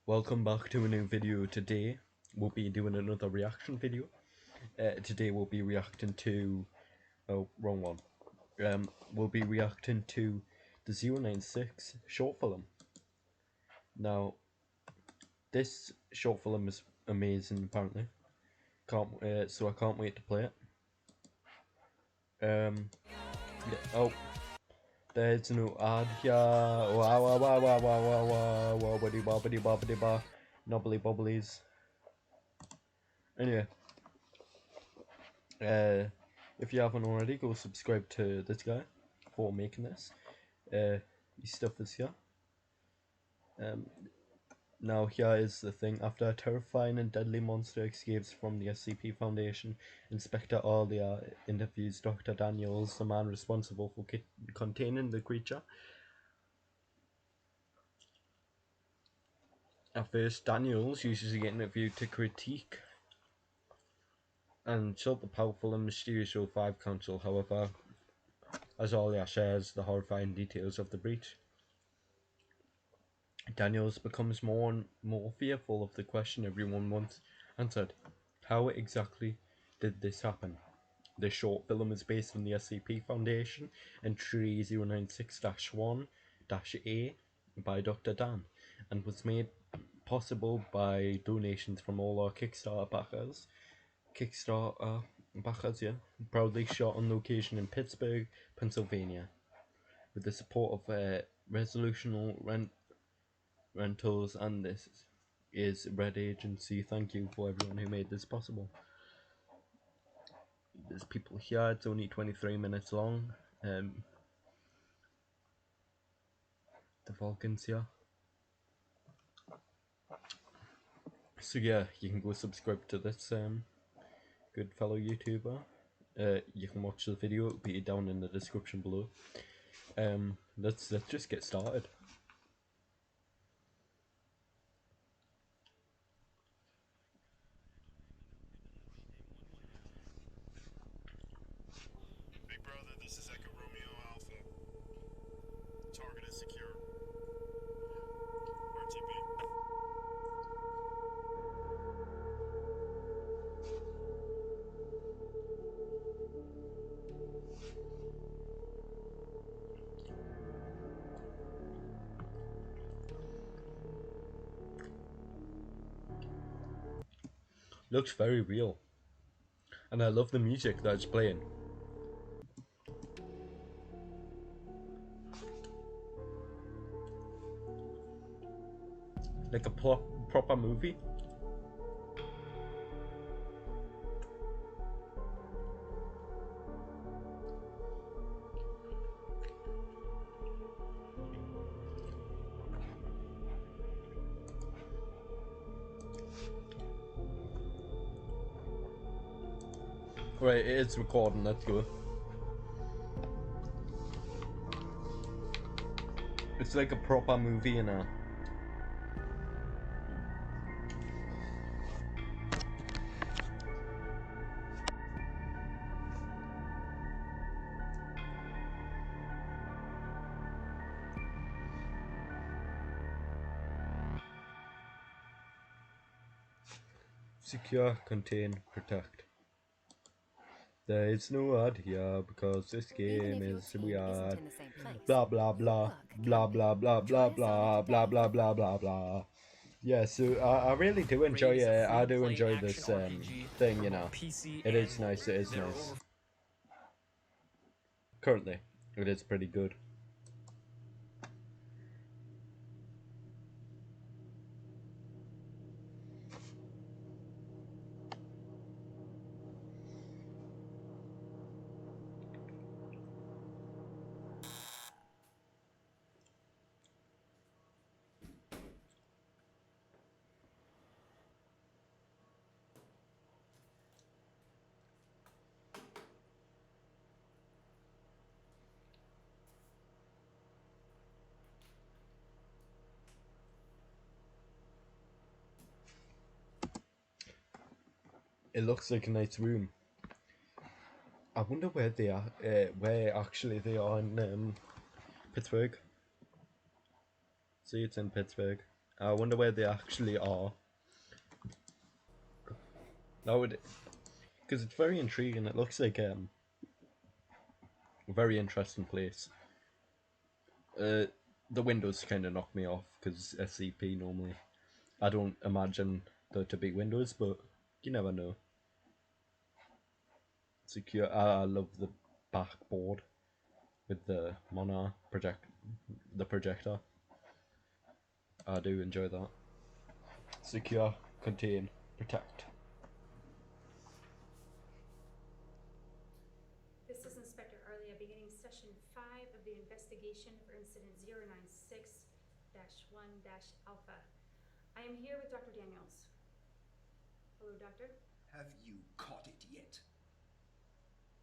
Welcome back to a new video. Today we'll be doing another reaction video. Today we'll be reacting to... oh, wrong one. We'll be reacting to the 096 short film. Now, this short film is amazing apparently. So I can't wait to play it. Yeah, oh, there's no ad here. Wow, wow, wow, wow, wow, wow, wow, wobbly bobbly bobbly ba, knobbly bobblies. Anyway, if you haven't already, go subscribe to this guy for making this. His stuff is here. Now here is the thing. After a terrifying and deadly monster escapes from the SCP Foundation, Inspector Alia interviews Dr. Daniels, the man responsible for containing the creature. At first, Daniels uses the interview to critique and insult the powerful and mysterious O5 Council. However, as Alia shares the horrifying details of the breach, Daniels becomes more and more fearful of the question everyone wants answered. How exactly did this happen? The short film is based on the SCP Foundation entry 096-1-A by Dr. Dan and was made possible by donations from all our Kickstarter backers, proudly shot on location in Pittsburgh, Pennsylvania, with the support of Resolutional Rentals, and this is Red Agency. Thank you for everyone who made this possible. There's people here. It's only 23 minutes long. The Vulcans here. So yeah, you can go subscribe to this good fellow YouTuber. You can watch the video. It'll be down in the description below. Let's just get started. Big Brother, this is Echo Romeo Alpha. Target is secure. RTB. Looks very real, and I love the music that's playing. Like a proper movie. Right, it's recording. Let's go. It's like a proper movie, you know. Secure, contain, protect. There is no ad here because this game is weird. Blah blah blah blah blah blah blah blah blah blah blah blah blah. Yeah, so I really do enjoy it. I do enjoy this thing, you know. It is nice. It is nice. Currently, it is pretty good. It looks like a nice room. I wonder where they are. Where actually they are in Pittsburgh. See, it's in Pittsburgh. I wonder where they actually are. That would, because it's very intriguing. It looks like a very interesting place. The windows kind of knock me off because SCP normally. I don't imagine there to be windows, but you never know. Secure. I love the backboard with the the projector. I do enjoy that. Secure, contain, protect. This is Inspector Arlia beginning session 5 of the investigation for incident 096-1-Alpha. I am here with Dr. Daniels. Hello, Doctor. Have you caught it yet?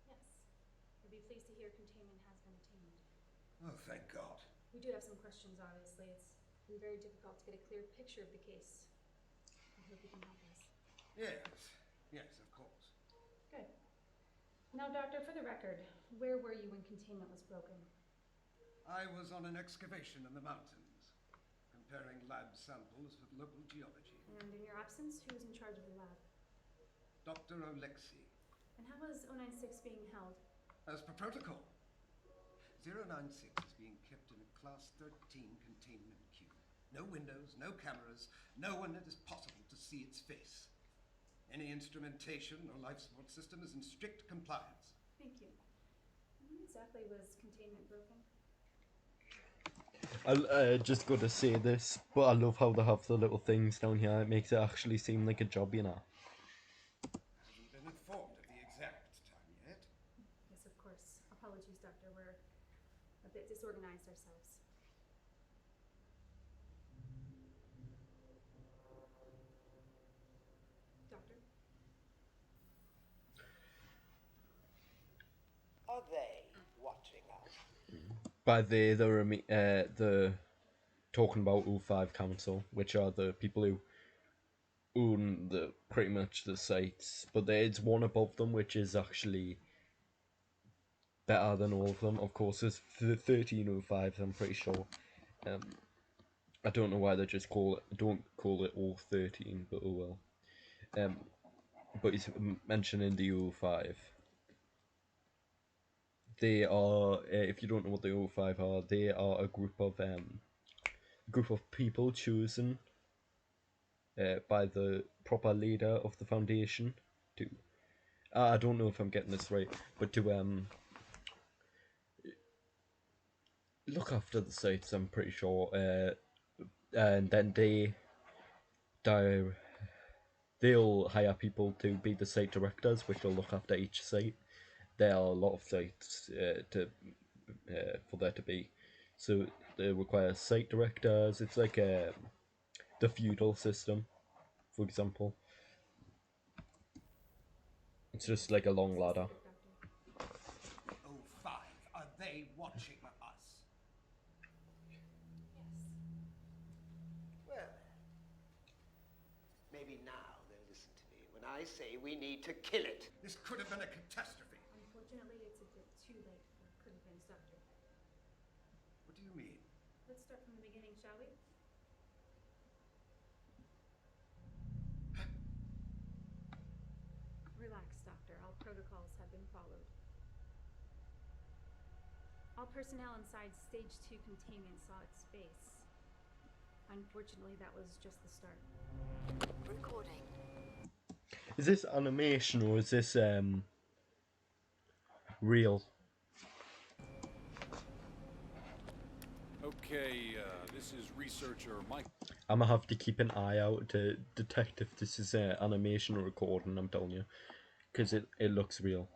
Yes. You'll be pleased to hear containment has been attained. Oh, thank God. We do have some questions, obviously. It's been very difficult to get a clear picture of the case. I hope you can help us. Yes, of course. Good. Now, Doctor, for the record, where were you when containment was broken? I was on an excavation in the mountains, comparing lab samples with local geology. And in your absence, who was in charge of the lab? Dr. Oleksy. And how was 096 being held? As per protocol, 096 is being kept in a Class 13 containment cube. No windows, no cameras, no one it is possible to see its face. Any instrumentation or life support system is in strict compliance. Thank you. When exactly was containment broken? I'll just got to say this, but I love how they have the little things down here. It makes it actually seem like a job, you know. Haven't been informed of the exact time yet. Yes, of course. Apologies, Doctor. We're a bit disorganized ourselves. Doctor? Are they watching us? By the talking about O5 Council, which are the people who own the pretty much the sites, but there's one above them which is actually better than all of them. Of course, there's 1305s. I'm pretty sure. I don't know why they just don't call it all 13, but oh well. But he's mentioning the O5. They are, if you don't know what the O5 are, they are a group of people chosen by the proper leader of the foundation to. I don't know if I'm getting this right, but to look after the sites. I'm pretty sure, and then they'll hire people to be the site directors, which will look after each site. There are a lot of sites for there to be, so they require site directors. It's like the feudal system, for example. It's just like a long ladder. Doctor. Oh, 05, are they watching us? Yes. Well, maybe now they'll listen to me when I say we need to kill it. This could have been a catastrophe. Unfortunately, it's a bit too late for could have been, Doctor. What do you mean? Let's start from the beginning, shall we? Relax, Doctor. All protocols have been followed. All personnel inside Stage 2 containment saw its face. Unfortunately, that was just the start. Recording. Is this animation or is this real? Okay, this is researcher Mike. I'm gonna have to keep an eye out to detect if this is animation or recording. I'm telling you, because it looks real.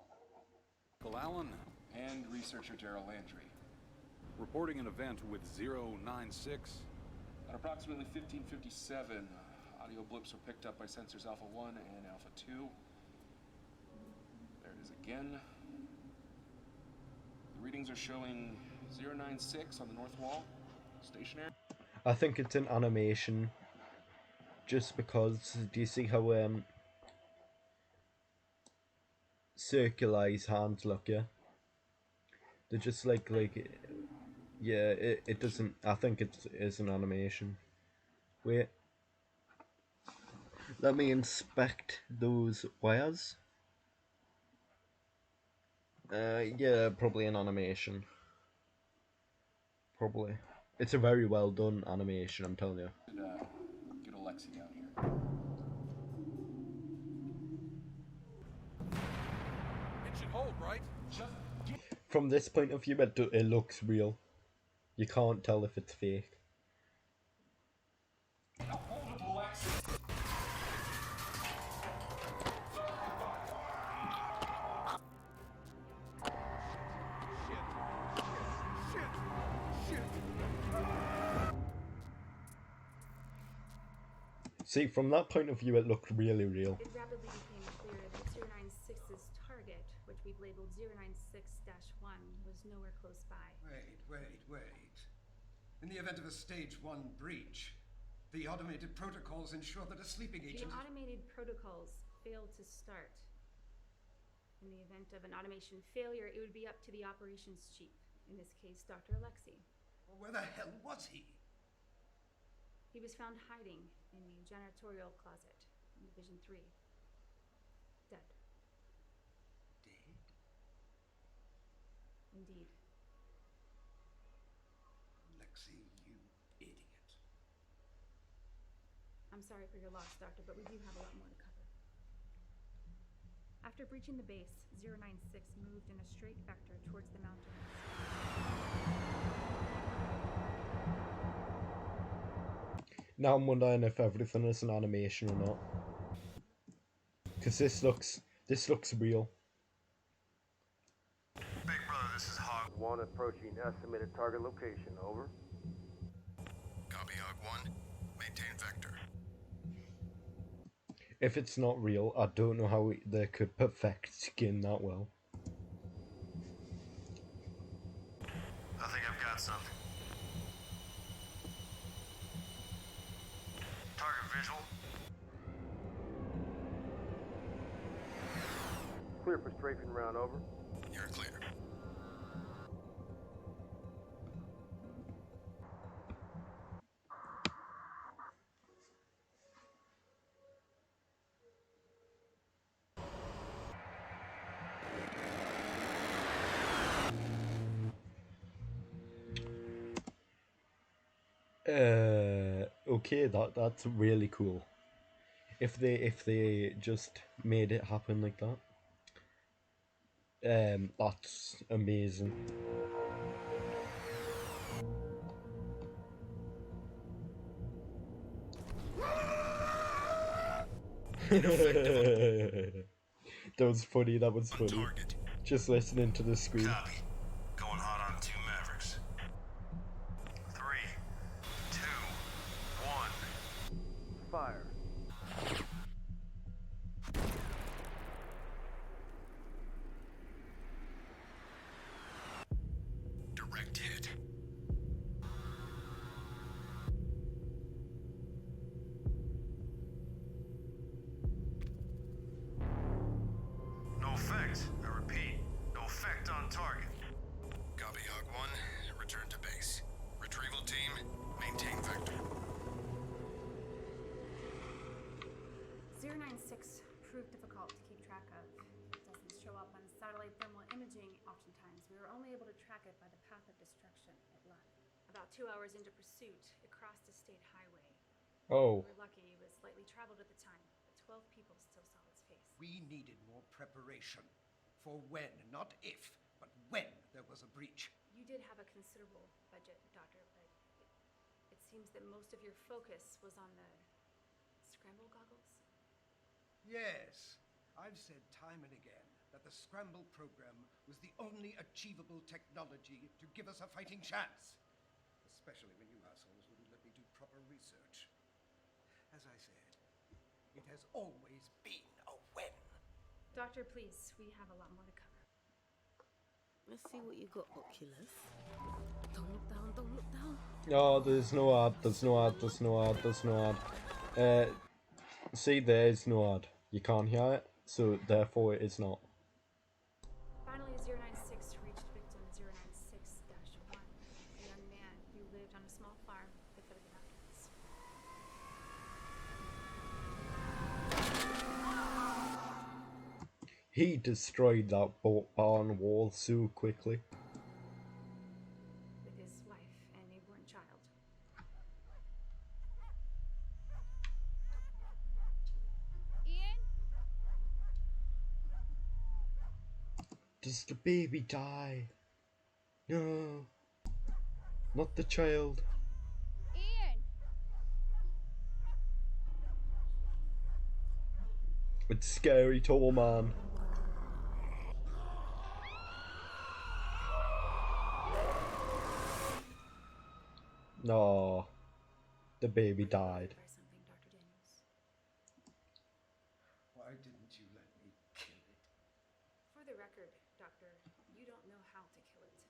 Allen, And researcher Daryl Landry. reporting an event with 096. At approximately 1557, audio blips were picked up by sensors Alpha 1 and Alpha 2. There it is again. The readings are showing 096 on the north wall, stationary. I think it's an animation, just because. Do you see how circular his hands look? Yeah, they're just like yeah. It doesn't. I think it is an animation. Wait. Let me inspect those wires. Yeah, probably an animation. Probably. It's a very well done animation, I'm telling you. Get Alexi down here. It should hold, right? From this point of view, it looks real. You can't tell if it's fake. See, from that point of view, it looked really real. It rapidly became clear that 096's target, which we've labeled 096-1, was nowhere close by. Wait. In the event of a stage 1 breach, the automated protocols ensure that a sleeping agent... The automated protocols failed to start. In the event of an automation failure, it would be up to the operations chief, in this case, Dr. Alexi. Well, where the hell was he? He was found hiding in the janitorial closet in Division 3. Dead. Dead? Indeed. Lexi, you idiot. I'm sorry for your loss, Doctor, but we do have a lot more to cover. After breaching the base, 096 moved in a straight vector towards the mountains. Now I'm wondering if everything is an animation or not. Because this looks real. Big brother, this is Hog 1 approaching estimated target location, over. Copy, Hog 1. Maintain vector. If it's not real, I don't know how they could perfect skin that well. I think I've got something. Target visual. Clear for strafing round, over. You're clear. Okay, that's really cool. If they just made it happen like that, that's amazing. That was funny. That was funny. Target. Just listening to the screen. Copy. Going hot on 2 Mavericks. 3, 2, 1. Fire. Direct hit. No effect. I repeat, no effect on target. Copy, Hog 1. Return to base. Retrieval team, maintain vector. 096 proved difficult to keep track of. It doesn't show up on satellite thermal imaging oftentimes. We were only able to track it by the path of destruction it left. About 2 hours into pursuit, it crossed a state highway. Oh. We were lucky it was lightly traveled at the time, but 12 people still saw its face. We needed more preparation. For when, not if, but when there was a breach. You did have a considerable budget, Doctor, but it seems that most of your focus was on the scramble goggles? Yes, I've said time and again that the scramble program was the only achievable technology to give us a fighting chance. Especially when you assholes wouldn't let me do proper research. As I said, it has always been a when. Doctor, please, we have a lot more to cover. Let's see what you got, Oculus. Don't look down, don't look down. Oh, there's no ad. There's no ad. There's no ad. There's no ad. See, there is no ad. You can't hear it, so therefore it is not. Finally, 096 reached victim 096-1, a young man who lived on a small farm at the foot of the mountains. He destroyed that barn wall so quickly. With his wife and newborn child. Ian? Does the baby die? No. Not the child. Ian? It's scary tall man. No. The baby died. By something, Dr. Daniels. Why didn't you let me kill it? For the record, Doctor, you don't know how to kill it.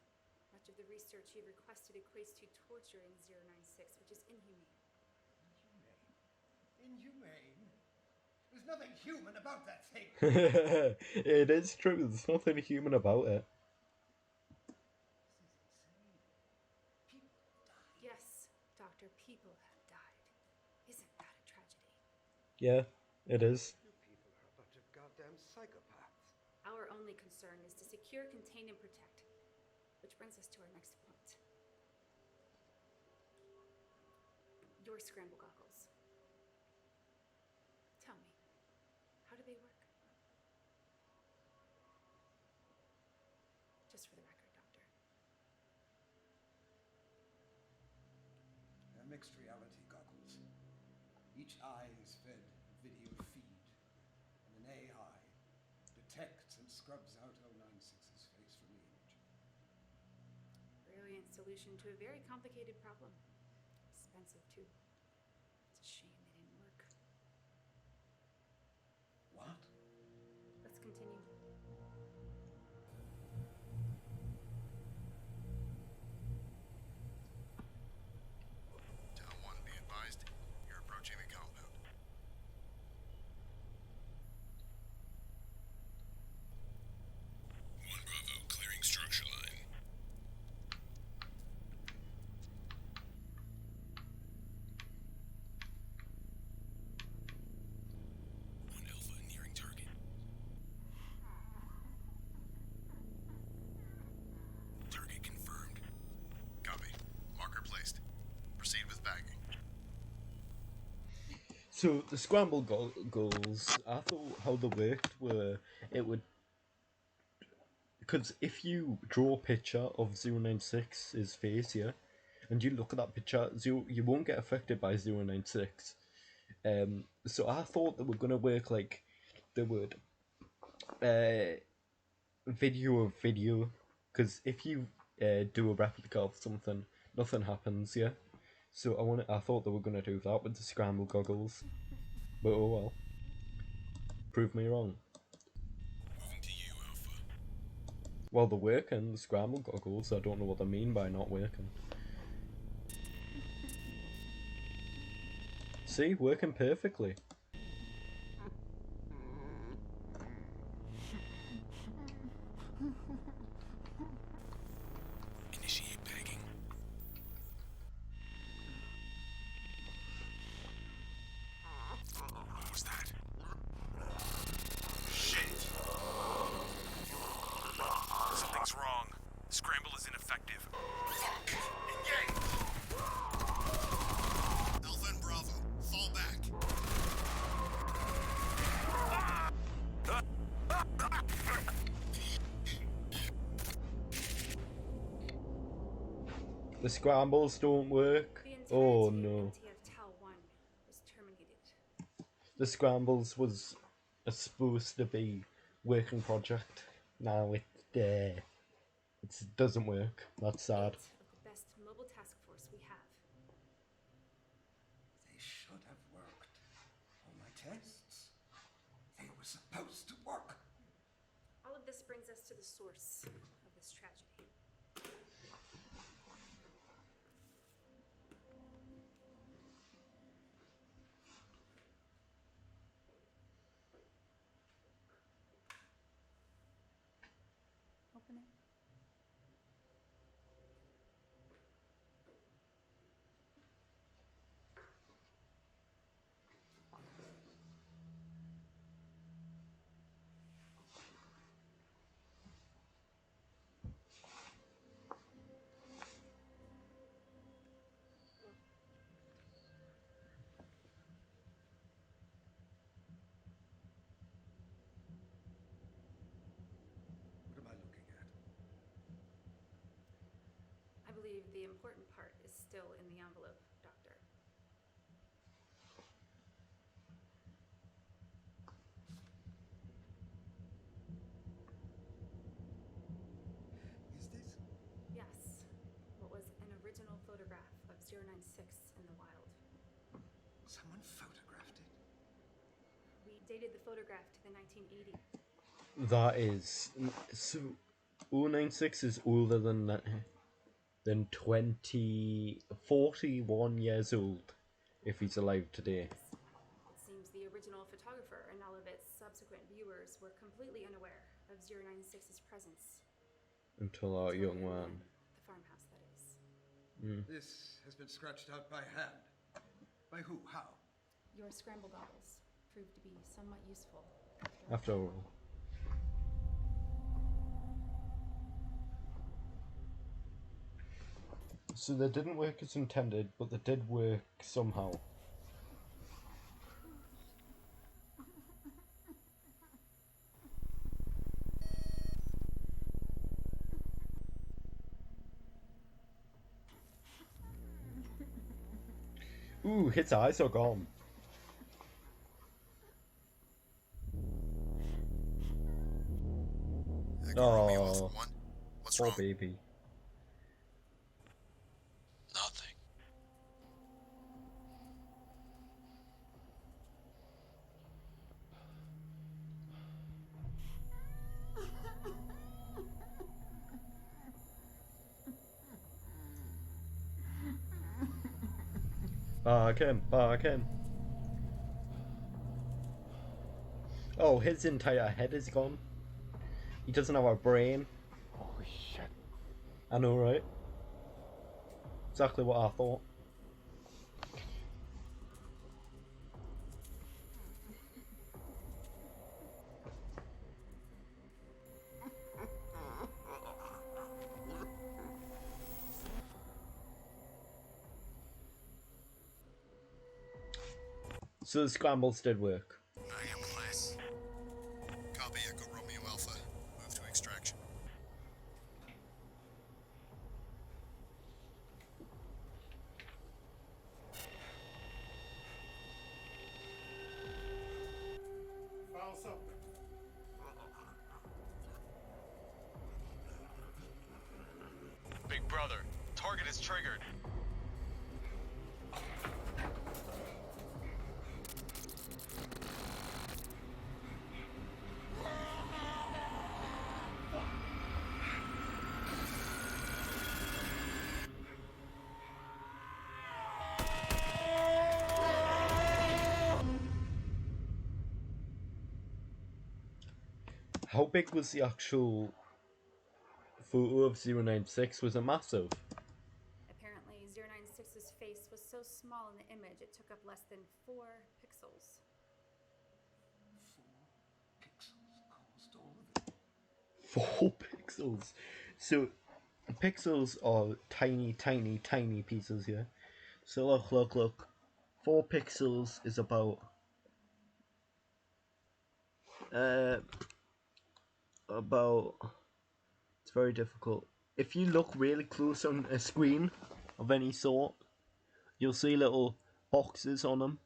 Much of the research you've requested equates to torturing 096, which is inhumane. Inhumane? There's nothing human about that thing. It is true, there's nothing human about it. Yes, Doctor, people have died. Isn't that a tragedy? Yeah, it is. You people are a bunch of goddamn psychopaths. Our only concern is to secure, contain, and protect. Which brings us to our next point. Your scramble goggles. Tell me, how do they work? Just for the record, Doctor. They're mixed reality goggles. Each eye is fed a video feed, and an AI detects and scrubs out 096's face from the image. Brilliant solution to a very complicated problem. Expensive, too. It's a shame they didn't work. What? Let's continue. Town 1, be advised. You're approaching the compound. 1 Bravo, clearing structure line. 1 Alpha, nearing target. Target confirmed. Copy. Marker placed. Proceed with bagging. So the scramble goals, I thought how they worked were it would, because if you draw a picture of 096's face here, and you look at that picture, you won't get affected by 096. So I thought they were gonna work like they would video of video, because if you do a replica of something, nothing happens, yeah. So I thought they were gonna do that with the scramble goggles, but oh well. Prove me wrong. Moving to you, Alpha. Well, they're working, the scramble goggles. I don't know what they mean by not working. See, working perfectly. Initiate bagging. What was that? Shit! Something's wrong. Scramble is ineffective. Fuck! Engage! Alpha and Bravo, fall back. The scrambles don't work. The Oh entirety no. of Tau 1 was terminated. The scrambles was supposed to be working project. Now it doesn't work. That's sad. 8 of the best mobile task force we have. They should have worked. All my tests. They were supposed to work. All of this brings us to the source of this tragedy. Open it. believe the important part is still in the envelope, Doctor. Is this? Yes. What was an original photograph of 096 in the wild. Someone photographed it? We dated the photograph to the 1980s. That is so. 096 is older than 41 years old if he's alive today. It seems the original photographer and all of its subsequent viewers were completely unaware of 096's presence. Until our young man. The farmhouse, that is. This has been scratched out by hand. By who? How? Your scramble goggles proved to be somewhat useful. After all. So they didn't work as intended, but they did work somehow. Ooh, his eyes are gone. Romeo Alpha Oh, 1. What's poor wrong? baby. Nothing. Back him. Oh, his entire head is gone. He doesn't have a brain. Holy shit. I know, right? Exactly what I thought. So the scrambles did work. I am class. Copy Echo Romeo Alpha. Move to extraction. Files open. Big brother, target is triggered. How big was the actual photo of 096? Was it massive? Apparently, 096's face was so small in the image it took up less than 4 pixels. 4 pixels caused all of it. 4 pixels. So pixels are tiny pieces here. So look. 4 pixels is about it's very difficult. If you look really close on a screen of any sort, you'll see little boxes on them.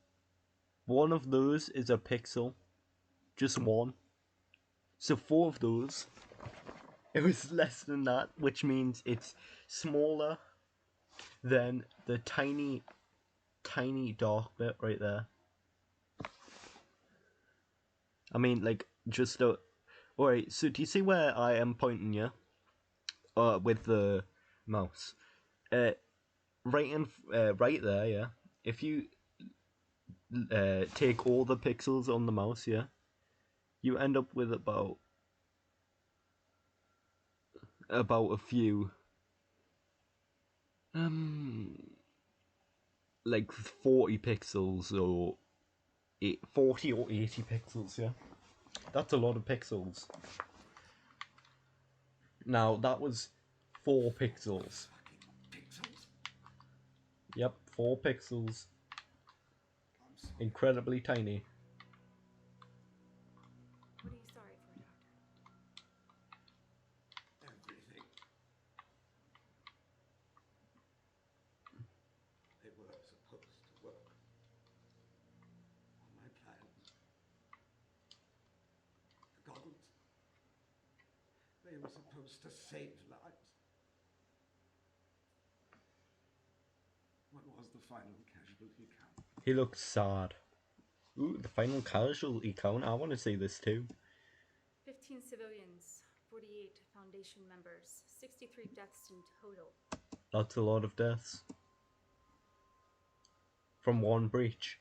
One of those is a pixel. Just one. So 4 of those. It was less than that, which means it's smaller than the tiny dark bit right there. I mean, like, just a... Alright, so do you see where I am pointing you? With the mouse. Right there, yeah. If you take all the pixels on the mouse, yeah, you end up with about a few, like 40 pixels or 40 or 80 pixels, yeah. That's a lot of pixels. Now, that was 4 pixels. Pixels? Yep, 4 pixels. I'm sorry. Incredibly tiny. What are you sorry for, Doctor? Everything. They were supposed to save lives. What was the final casualty count? He looks sad. Ooh, the final casualty count. I want to see this too. 15 civilians, 48 Foundation members, 63 deaths in total. That's a lot of deaths. From one breach.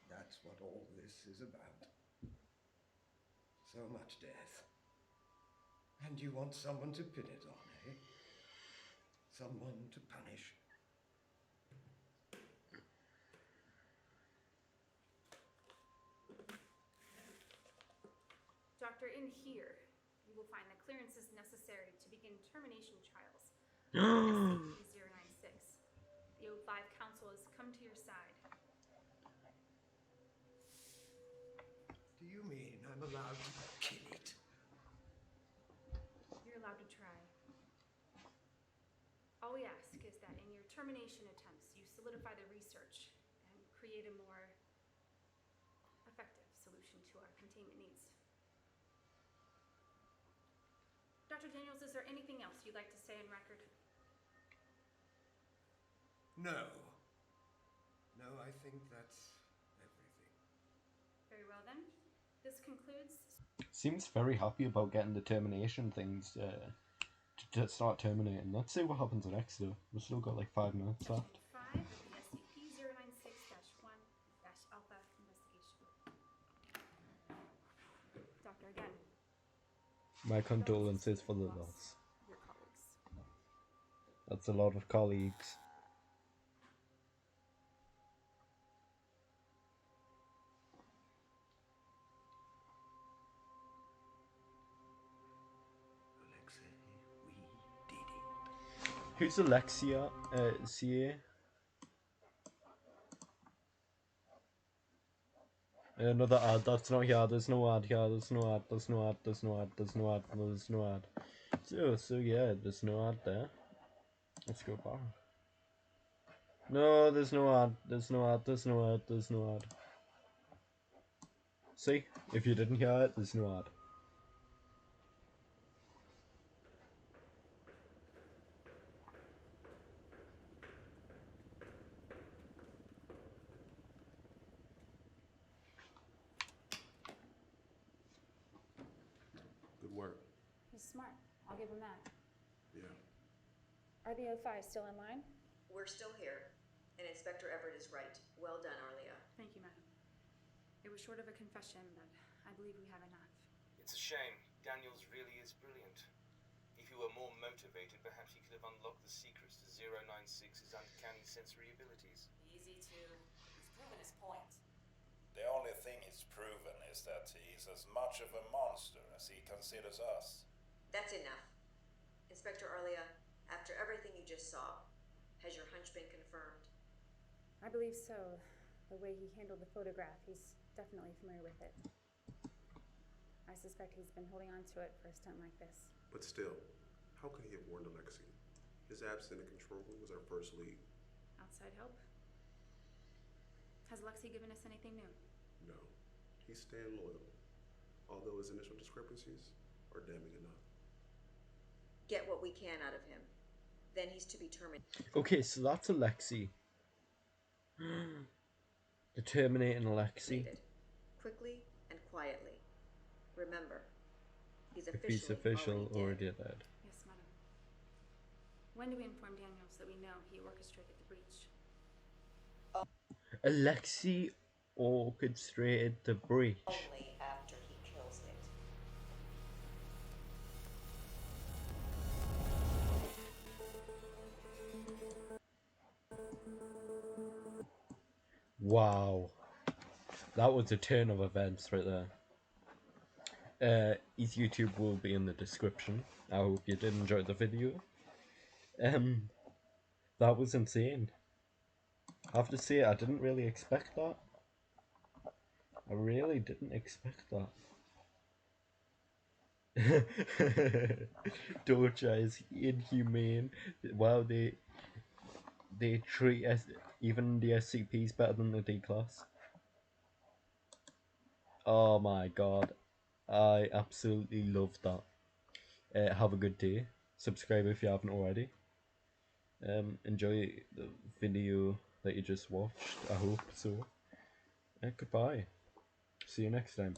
That's what all this is about. So much death. And you want someone to pin it on, eh? Someone to punish. Doctor, in here, you will find the clearances necessary to begin termination trials. SCP-096. The O5 Council has come to your side. Do you mean I'm allowed to kill it? You're allowed to try. All we ask is that in your termination attempts, you solidify the research and create a more effective solution to our containment needs. Dr. Daniels, is there anything else you'd like to say on record? No. No, I think that's everything. Very well then. This concludes. Seems very happy about getting the termination things to start terminating. Let's see what happens next though. We've still got like 5 minutes left. 5 of the SCP-096-1-Alpha investigation. Doctor, again. My condolences for the loss. Your colleagues. That's a lot of colleagues. Alexei, we did it. Who's Alexia? CA? Another ad. That's not here. There's no ad here. There's no ad. There's no ad. There's no ad. There's no ad. There's no ad. So yeah, there's no ad there. Let's go back. No, there's no ad. There's no ad. There's no ad. There's no ad. See? If you didn't hear it, there's no ad. Good work. He's smart. I'll give him that. Yeah. Are the O5 still in line? We're still here, and Inspector Everett is right. Well done, Arlia. Thank you, madam. It was short of a confession, but I believe we have enough. It's a shame. Daniels really is brilliant. If he were more motivated, perhaps he could have unlocked the secrets to 096's uncanny sensory abilities. Easy to. He's proven his point. The only thing he's proven is that he's as much of a monster as he considers us. That's enough. Inspector Arlia, after everything you just saw, has your hunch been confirmed? I believe so. The way he handled the photograph, he's definitely familiar with it. I suspect he's been holding on to it for a stunt like this. But still, how could he have warned Alexei? His absence in the control room was our first lead. Outside help? Has Lexi given us anything new? No, he's staying loyal, although his initial discrepancies are damning enough. Get what we can out of him. Then he's to be terminated. Okay, so that's Alexei. The terminating Alexei. Quickly and quietly. Remember, he's If he's official already dead. Yes, madam. When do we inform Daniels that we know he orchestrated the breach? Alexei orchestrated the breach. Only after he kills it. Wow. That was a turn of events right there. His YouTube will be in the description. I hope you did enjoy the video. That was insane. I have to say, I didn't really expect that. I really didn't expect that. Torture is inhumane. Wow, they treat even the SCPs better than the D-class. Oh my god. I absolutely love that. have a good day. Subscribe if you haven't already. Enjoy the video that you just watched. I hope so. Goodbye. See you next time.